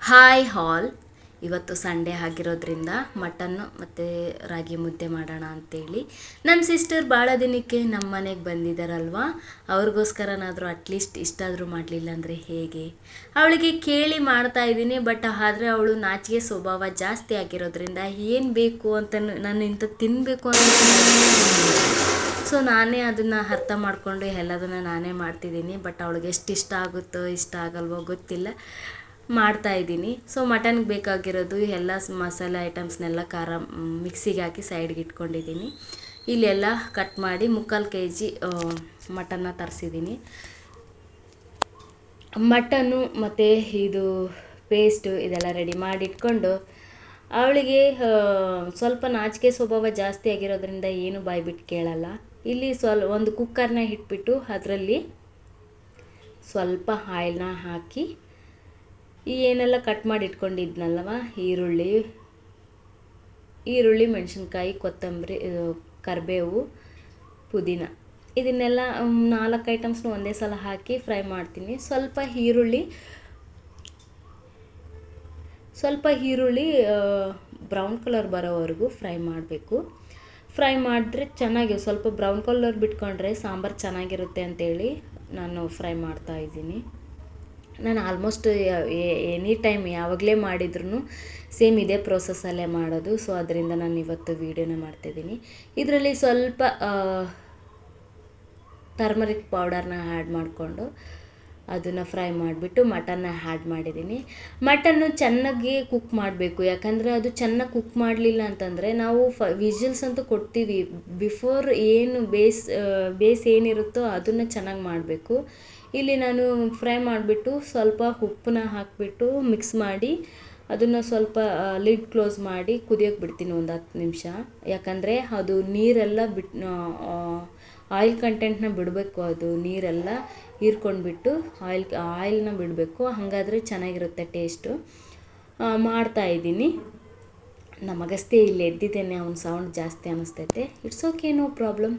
Hi ಹಾಲ್. ಇವತ್ತು Sunday ಆಗಿರೋದ್ರಿಂದ mutton ಮತ್ತು ರಾಗಿ ಮುದ್ದೆ ಮಾಡೋಣ ಅಂತೇಳಿ ನನ್ನ ಸಿಸ್ಟರ್ ಭಾಳ ದಿನಕ್ಕೆ ನಮ್ಮ ಮನೆಗೆ ಬಂದಿದ್ದಾರಲ್ವ, ಅವ್ರಿಗೋಸ್ಕರನಾದರೂ ಅಟ್ಲೀಸ್ಟ್ ಇಷ್ಟಾದರೂ ಮಾಡಲಿಲ್ಲ ಅಂದರೆ ಹೇಗೆ. ಅವಳಿಗೆ ಕೇಳಿ ಮಾಡ್ತಾ ಇದ್ದೀನಿ, ಬಟ್ ಆದರೆ ಅವಳು ನಾಚಿಕೆ ಸ್ವಭಾವ ಜಾಸ್ತಿ ಆಗಿರೋದ್ರಿಂದ ಏನು ಬೇಕು ಅಂತ ನಾನು ಇಂಥ ತಿನ್ನಬೇಕು ಅಂತ ಸೊ ನಾನೇ ಅದನ್ನು ಅರ್ಥ ಮಾಡಿಕೊಂಡು ಎಲ್ಲದನ್ನು ನಾನೇ ಮಾಡ್ತಿದ್ದೀನಿ. ಬಟ್ ಅವಳಿಗೆ ಎಷ್ಟು ಇಷ್ಟ ಆಗುತ್ತೋ ಇಷ್ಟ ಆಗಲ್ವೋ ಗೊತ್ತಿಲ್ಲ, ಮಾಡ್ತಾಯಿದ್ದೀನಿ. ಸೊ ಮಟನ್ಗೆ ಬೇಕಾಗಿರೋದು ಎಲ್ಲ ಮಸಾಲೆ ಐಟಮ್ಸ್ನೆಲ್ಲ ಮಿಕ್ಸಿಗೆ ಹಾಕಿ ಸೈಡ್ಗೆ ಇಟ್ಕೊಂಡಿದ್ದೀನಿ. ಇಲ್ಲೆಲ್ಲ ಕಟ್ ಮಾಡಿ 3/4 kg ಮಟನ್ನ ತರಿಸಿದ್ದೀನಿ. ಮಟನ್ನು ಮತ್ತು ಇದು ಪೇಸ್ಟು ಇದೆಲ್ಲ ರೆಡಿ ಮಾಡಿಟ್ಕೊಂಡು, ಅವಳಿಗೆ ಸ್ವಲ್ಪ ನಾಚಿಕೆ ಸ್ವಭಾವ ಜಾಸ್ತಿ ಆಗಿರೋದ್ರಿಂದ ಏನು ಬಾಯ್ಬಿಟ್ಟು ಕೇಳಲ್ಲ. ಇಲ್ಲಿ ಒಂದು ಕುಕ್ಕರ್ನ ಇಟ್ಬಿಟ್ಟು ಅದರಲ್ಲಿ ಸ್ವಲ್ಪ ಆಯಿಲ್ನ ಹಾಕಿ ಈ ಏನೆಲ್ಲ ಕಟ್ ಮಾಡಿ ಇಟ್ಕೊಂಡಿದ್ನಲ್ವ, ಈರುಳ್ಳಿ, ಮೆಣಸಿನ್ಕಾಯಿ, ಕೊತ್ತಂಬರಿ, ಕರಿಬೇವು, ಪುದೀನ, ಇದನ್ನೆಲ್ಲ 4 ಐಟಮ್ಸ್ನ ಒಂದೇ ಸಲ ಹಾಕಿ ಫ್ರೈ ಮಾಡ್ತೀನಿ. ಸ್ವಲ್ಪ ಈರುಳ್ಳಿ ಬ್ರೌನ್ ಕಲರ್ ಬರೋವರೆಗೂ ಫ್ರೈ ಮಾಡಬೇಕು. ಫ್ರೈ ಮಾಡಿದ್ರೆ ಚೆನ್ನಾಗಿ ಸ್ವಲ್ಪ ಬ್ರೌನ್ ಕಲರ್ ಬಿಟ್ಕೊಂಡ್ರೆ ಸಾಂಬಾರು ಚೆನ್ನಾಗಿರುತ್ತೆ ಅಂತೇಳಿ ನಾನು ಫ್ರೈ ಮಾಡ್ತಾಯಿದ್ದೀನಿ. ನಾನು ಆಲ್ಮೋಸ್ಟ್ ಎನಿ ಟೈಮ್ ಯಾವಾಗಲೇ ಮಾಡಿದ್ರೂ ಸೇಮ್ ಇದೇ ಪ್ರೋಸೆಸ್ಸಲ್ಲೇ ಮಾಡೋದು. ಸೊ ಅದರಿಂದ ನಾನು ಇವತ್ತು ವೀಡಿಯೋನ ಮಾಡ್ತಿದ್ದೀನಿ. ಇದರಲ್ಲಿ ಸ್ವಲ್ಪ ಟರ್ಮರಿಕ್ ಪೌಡರ್ನ ಆ್ಯಡ್ ಮಾಡಿಕೊಂಡು ಅದನ್ನು ಫ್ರೈ ಮಾಡಿಬಿಟ್ಟು ಮಟನ್ನ ಆ್ಯಡ್ ಮಾಡಿದ್ದೀನಿ. ಮಟನ್ನು ಚೆನ್ನಾಗಿ ಕುಕ್ ಮಾಡಬೇಕು, ಯಾಕಂದರೆ ಅದು ಚೆನ್ನಾಗಿ ಕುಕ್ ಮಾಡಲಿಲ್ಲ ಅಂತಂದರೆ ನಾವು ವಿಜಿಲ್ಸ್ ಅಂತೂ ಕೊಡ್ತೀವಿ, ಬಿಫೋರ್ ಏನು ಬೇಸ್ ಏನಿರುತ್ತೋ ಅದನ್ನು ಚೆನ್ನಾಗಿ ಮಾಡಬೇಕು. ಇಲ್ಲಿ ನಾನು ಫ್ರೈ ಮಾಡಿಬಿಟ್ಟು ಸ್ವಲ್ಪ ಉಪ್ಪನ್ನ ಹಾಕಿಬಿಟ್ಟು ಮಿಕ್ಸ್ ಮಾಡಿ ಅದನ್ನು ಸ್ವಲ್ಪ ಲಿಡ್ ಕ್ಲೋಸ್ ಮಾಡಿ ಕುದಿಯೋಕ್ಕೆ ಬಿಡ್ತೀನಿ ಒಂದು 10 ನಿಮಿಷ. ಯಾಕಂದರೆ ಅದು ನೀರೆಲ್ಲ ಆಯಿಲ್ ಕಂಟೆಂಟ್ನ ಬಿಡಬೇಕು, ಅದು ನೀರೆಲ್ಲ ಹೀರ್ಕೊಂಡ್ಬಿಟ್ಟು ಆಯಿಲ್ನ ಬಿಡಬೇಕು, ಹಾಗಾದರೆ ಚೆನ್ನಾಗಿರುತ್ತೆ ಟೇಸ್ಟು. ಮಾಡ್ತಾಯಿದ್ದೀನಿ. ನಮಗಷ್ಟೇ ಇಲ್ಲಿ ಎದ್ದಿದ್ದೇನೆ, ಅವ್ನ ಸೌಂಡ್ ಜಾಸ್ತಿ ಅನ್ನಿಸ್ತೈತೆ. It's okay, no problem.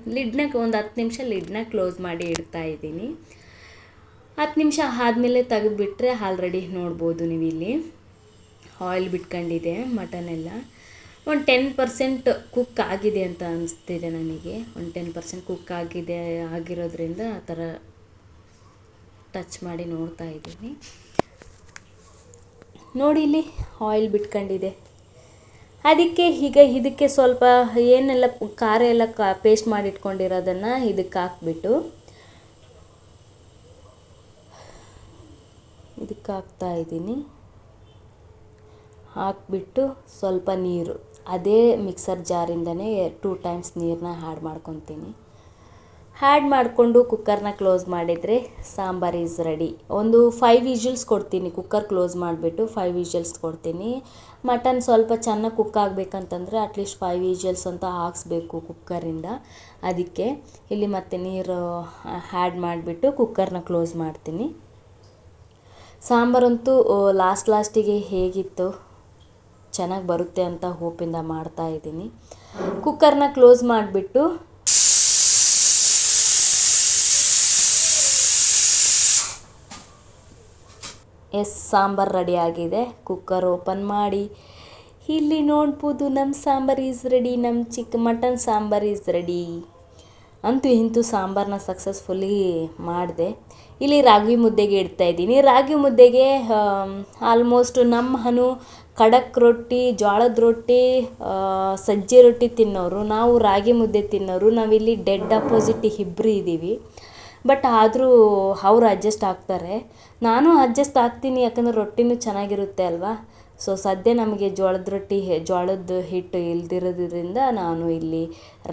ಒಂದು 10 ನಿಮಿಷ ಲಿಡ್ನ ಕ್ಲೋಸ್ ಮಾಡಿ ಇಡ್ತಾಯಿದ್ದೀನಿ. 10 ನಿಮಿಷ ಆದಮೇಲೆ ತೆಗೆದುಬಿಟ್ರೆ ಆಲ್ರೆಡಿ ನೋಡ್ಬೋದು ನೀವು ಇಲ್ಲಿ ಆಯಿಲ್ ಬಿಟ್ಕೊಂಡಿದೆ. ಮಟನೆಲ್ಲ ಒಂದು 10% ಕುಕ್ ಆಗಿದೆ ಅಂತ ಅನಿಸ್ತಿದೆ ನನಗೆ. ಒಂದು 10% ಕುಕ್ ಆಗಿರೋದ್ರಿಂದ ಆ ಥರ ಟಚ್ ಮಾಡಿ ನೋಡ್ತಾ ಇದ್ದೀನಿ. ನೋಡಿ ಇಲ್ಲಿ ಆಯಿಲ್ ಬಿಟ್ಕೊಂಡಿದೆ. ಅದಕ್ಕೆ ಈಗ ಇದಕ್ಕೆ ಸ್ವಲ್ಪ ಏನೆಲ್ಲ ಖಾರ ಎಲ್ಲ ಪೇಸ್ಟ್ ಮಾಡಿಟ್ಕೊಂಡಿರೋದನ್ನು ಇದಕ್ಕೆ ಹಾಕ್ತಾಯಿದ್ದೀನಿ. ಹಾಕ್ಬಿಟ್ಟು ಸ್ವಲ್ಪ ನೀರು, ಅದೇ ಮಿಕ್ಸರ್ ಜಾರಿಂದನೇ 2 ಟೈಮ್ಸ್ ನೀರನ್ನ ಆ್ಯಡ್ ಮಾಡ್ಕೊತೀನಿ. ಆ್ಯಡ್ ಮಾಡಿಕೊಂಡು ಕುಕ್ಕರ್ನ ಕ್ಲೋಸ್ ಮಾಡಿದರೆ ಸಾಂಬಾರ್ ಈಸ್ ರೆಡಿ. ಒಂದು 5 ವಿಜಿಲ್ಸ್ ಕೊಡ್ತೀನಿ. ಕುಕ್ಕರ್ ಕ್ಲೋಸ್ ಮಾಡಿಬಿಟ್ಟು 5 ವಿಜಿಲ್ಸ್ ಕೊಡ್ತೀನಿ. ಮಟನ್ ಸ್ವಲ್ಪ ಚೆನ್ನಾಗಿ ಕುಕ್ ಆಗಬೇಕಂತಂದರೆ ಅಟ್ಲೀಸ್ಟ್ 5 ವಿಜಿಲ್ಸ್ ಅಂತ ಹಾಕ್ಸ್ಬೇಕು ಕುಕ್ಕರಿಂದ. ಅದಕ್ಕೆ ಇಲ್ಲಿ ಮತ್ತೆ ನೀರು ಆ್ಯಡ್ ಮಾಡಿಬಿಟ್ಟು ಕುಕ್ಕರ್ನ ಕ್ಲೋಸ್ ಮಾಡ್ತೀನಿ. ಸಾಂಬಾರಂತೂ ಲಾಸ್ಟಿಗೆ ಹೇಗಿತ್ತು, ಚೆನ್ನಾಗಿ ಬರುತ್ತೆ ಅಂತ ಹೋಪಿಂದ ಮಾಡ್ತಾಯಿದ್ದೀನಿ. ಕುಕ್ಕರ್ನ ಕ್ಲೋಸ್ ಮಾಡಿಬಿಟ್ಟು ಸಾಂಬಾರು ರೆಡಿ ಆಗಿದೆ. ಕುಕ್ಕರ್ ಓಪನ್ ಮಾಡಿ ಇಲ್ಲಿ ನೋಡ್ಬೋದು, ನಮ್ಮ ಸಾಂಬಾರು ಈಸ್ ರೆಡಿ, ನಮ್ಮ ಮಟನ್ ಸಾಂಬಾರು ಈಸ್ ರೆಡಿ. ಅಂತೂ ಇಂತೂ ಸಾಂಬಾರನ್ನ ಸಕ್ಸಸ್ಫುಲ್ಲಿ ಮಾಡಿದೆ. ಇಲ್ಲಿ ರಾಗಿ ಮುದ್ದೆಗೆ ಇಡ್ತಾಯಿದ್ದೀನಿ. ರಾಗಿ ಮುದ್ದೆಗೆ ಆಲ್ಮೋಸ್ಟ್ ನಮ್ಮ ಖಡಕ್ ರೊಟ್ಟಿ, ಜೋಳದ ರೊಟ್ಟಿ, ಸಜ್ಜೆ ರೊಟ್ಟಿ ತಿನ್ನೋರು, ನಾವು ರಾಗಿ ಮುದ್ದೆ ತಿನ್ನೋರು. ನಾವಿಲ್ಲಿ ಡೆಡ್ ಅಪೋಸಿಟ್ ಇಬ್ಬರು ಇದ್ದೀವಿ. ಬಟ್ ಆದರೂ ಅವರು ಅಡ್ಜಸ್ಟ್ ಆಗ್ತಾರೆ, ನಾನು ಅಡ್ಜಸ್ಟ್ ಆಗ್ತೀನಿ, ಯಾಕಂದರೆ ರೊಟ್ಟಿನೂ ಚೆನ್ನಾಗಿರುತ್ತೆ ಅಲ್ವಾ. ಸೊ ಸದ್ಯ ನಮಗೆ ಜೋಳದ ಹಿಟ್ಟು ಇಲ್ದಿರೋದ್ರಿಂದ ನಾನು ಇಲ್ಲಿ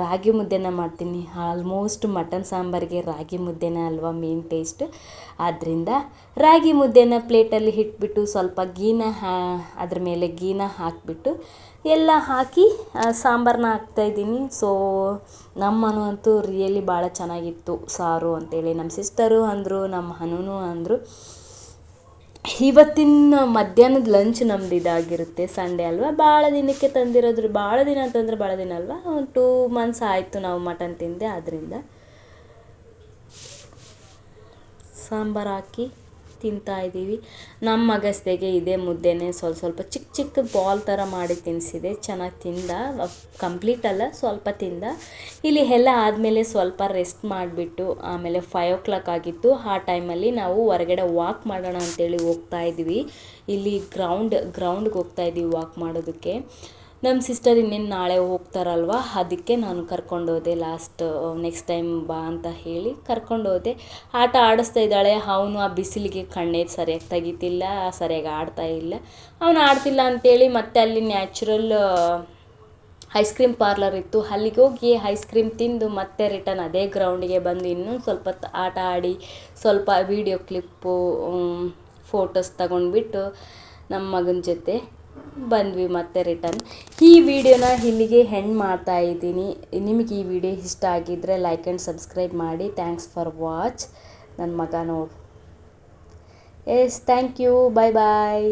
ರಾಗಿ ಮುದ್ದೆನ ಮಾಡ್ತೀನಿ. ಆಲ್ಮೋಸ್ಟ್ ಮಟನ್ ಸಾಂಬಾರಿಗೆ ರಾಗಿ ಮುದ್ದೆನೇ ಅಲ್ವಾ ಮೇನ್ ಟೇಸ್ಟ್. ಆದ್ದರಿಂದ ರಾಗಿ ಮುದ್ದೆನ ಪ್ಲೇಟಲ್ಲಿ ಇಟ್ಬಿಟ್ಟು ಸ್ವಲ್ಪ ಅದ್ರ ಮೇಲೆ ಗೀನ ಹಾಕಿಬಿಟ್ಟು ಎಲ್ಲ ಹಾಕಿ ಸಾಂಬಾರನ್ನ ಹಾಕ್ತಾಯಿದ್ದೀನಿ. ಸೊ ನಮ್ಮ ಅಂತೂ ರಿಯಲಿ ಭಾಳ ಚೆನ್ನಾಗಿತ್ತು ಸಾರು ಅಂತೇಳಿ ನಮ್ಮ ಸಿಸ್ಟರು ಅಂದರು, ನಮ್ಮ ಹನುನೂ ಅಂದರು. ಇವತ್ತಿನ ಮಧ್ಯಾಹ್ನದ ಲಂಚ್ ನಮ್ದು ಇದಾಗಿರುತ್ತೆ. ಸಂಡೇ ಅಲ್ವಾ, ಭಾಳ ದಿನಕ್ಕೆ ತಂದಿರೋದ್ರು, ಭಾಳ ದಿನ ಅಂತಂದರೆ ಭಾಳ ದಿನ ಅಲ್ವಾ, ಒಂದು 2 ಮಂತ್ಸ್ ಆಯಿತು ನಾವು ಮಟನ್ ತಿಂದೆ. ಆದ್ದರಿಂದ ಸಾಂಬಾರು ಹಾಕಿ ತಿಂತಾ ಇದ್ದೀವಿ. ನಮ್ಮ ಮಗಸ್ತೆಗೆ ಇದೇ ಮುದ್ದೆನೇ ಸ್ವಲ್ಪ ಚಿಕ್ಕ ಚಿಕ್ಕ ಬಾಲ್ ಥರ ಮಾಡಿ ತಿನ್ನಿಸಿದೆ. ಚೆನ್ನಾಗಿ ತಿಂದ, ಕಂಪ್ಲೀಟ್ ಅಲ್ಲ ಸ್ವಲ್ಪ ತಿಂದ. ಇಲ್ಲಿ ಎಲ್ಲ ಆದಮೇಲೆ ಸ್ವಲ್ಪ ರೆಸ್ಟ್ ಮಾಡಿಬಿಟ್ಟು ಆಮೇಲೆ 5 o'clock ಆಗಿತ್ತು. ಆ ಟೈಮಲ್ಲಿ ನಾವು ಹೊರಗಡೆ ವಾಕ್ ಮಾಡೋಣ ಅಂತೇಳಿ ಹೋಗ್ತಾ ಇದ್ವಿ. ಇಲ್ಲಿ ಗ್ರೌಂಡ್ಗೆ ಹೋಗ್ತಾ ಇದ್ದೀವಿ ವಾಕ್ ಮಾಡೋದಕ್ಕೆ. ನಮ್ಮ ಸಿಸ್ಟರ್ ಇನ್ನೇನು ನಾಳೆ ಹೋಗ್ತಾರಲ್ವ, ಅದಕ್ಕೆ ನಾನು ಕರ್ಕೊಂಡೋದೆ. ನೆಕ್ಸ್ಟ್ ಟೈಮ್ ಬಾ ಅಂತ ಹೇಳಿ ಕರ್ಕೊಂಡೋದೆ. ಆಟ ಆಡಿಸ್ತಾ ಇದ್ದಾಳೆ. ಅವನು ಆ ಬಿಸಿಲಿಗೆ ಕಣ್ಣೇ ಸರಿಯಾಗಿ ತೆಗಿತಿಲ್ಲ, ಸರಿಯಾಗಿ ಆಡ್ತಾ ಇಲ್ಲ. ಅವನು ಆಡ್ತಿಲ್ಲ ಅಂಥೇಳಿ ಮತ್ತೆ ಅಲ್ಲಿ ನ್ಯಾಚುರಲ್ ಐಸ್ ಕ್ರೀಮ್ ಪಾರ್ಲರ್ ಇತ್ತು, ಅಲ್ಲಿಗೆ ಹೋಗಿ ಐಸ್ ಕ್ರೀಮ್ ತಿಂದು ಮತ್ತೆ ರಿಟರ್ನ್ ಅದೇ ಗ್ರೌಂಡಿಗೆ ಬಂದು ಇನ್ನೊಂದು ಸ್ವಲ್ಪ ಆಟ ಆಡಿ ಸ್ವಲ್ಪ ವೀಡಿಯೋ ಕ್ಲಿಪ್ಪು ಫೋಟೋಸ್ ತಗೊಂಡ್ಬಿಟ್ಟು ನಮ್ಮ ಮಗನ ಜೊತೆ ಬಂದ್ವಿ ಮತ್ತೆ ರಿಟರ್ನ್. ಈ ವಿಡಿಯೋನ ಇಲ್ಲಿಗೆ ಎಂಡ್ ಮಾಡ್ತಾ ಇದ್ದೀನಿ. ನಿಮಗೆ ಈ ವಿಡಿಯೋ ಇಷ್ಟ ಆಗಿದ್ದರೆ ಲೈಕ್ ಆ್ಯಂಡ್ ಸಬ್ಸ್ಕ್ರೈಬ್ ಮಾಡಿ. Thanks for watch. ನನ್ನ ಮಗ ನೋಡು. Yes, thank you. Bye bye.